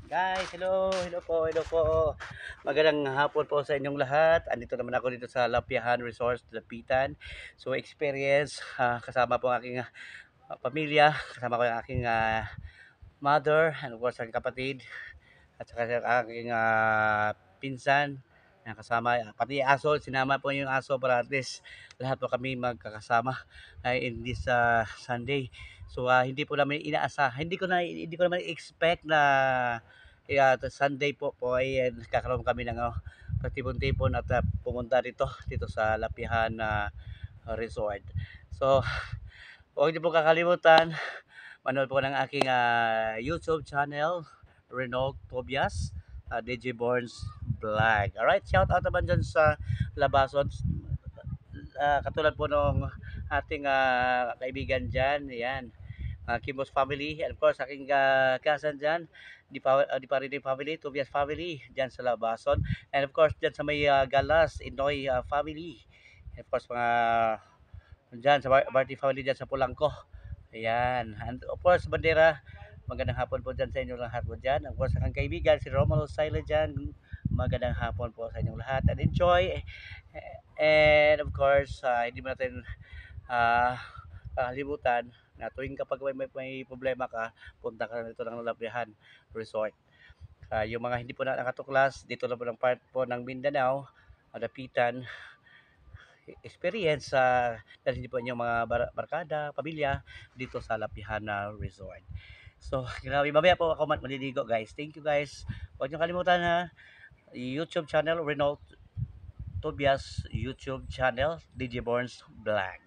Guys, hello po. Magandang hapon po sa inyong lahat. Andito naman ako dito sa Lapihan Resort, Lapitan. So, experience, kasama po ang aking pamilya, kasama ko yung aking mother, and of course, ang kapatid, at saka ang aking pinsan, na kasama, pati aso, sinama po yung aso para at least lahat po kami magkakasama in this Sunday. So hindi po namin inaasahan, hindi ko naman expect na Sunday po ay nagkakaroon kami ng patipon-tipon at pumunta dito sa Lapihan Resort. So, huwag niyo po kakalimutan manood po ng aking YouTube channel, Renault Tobias, DJ Borns Vlog. Alright, shout out naman dyan sa Labason. Katulad po nung ating kaibigan dyan, yan, Kimos family, and of course, aking kasan dyan, di pa rin family, Tobias family, dyan sa Labason. And of course, dyan sa may Galas, Inoy family. And of course, mga dyan sa Barty family dyan sa Pulangko. Ayan. And of course, Bandera, magandang hapon po dyan sa inyo lahat po dyan. Of course, ang kaibigan, si Romalo Sila dyan, magandang hapon po sa inyong lahat. And enjoy. And of course, hindi mo natin uh, kakalimutan na tuwing kapag may problema ka, punta ka na dito ng Labihan Resort. Yung mga hindi po na nakatuklas, dito na po ng part po ng Mindanao, Dapitan, experience sa dahil hindi po inyong mga barkada, pamilya dito sa Lapihana Resort. So, grabe, mamaya po ako maliligo guys. Thank you guys. Huwag niyo kalimutan na YouTube channel, Renault Tobias YouTube channel, DJ Borns Vlog.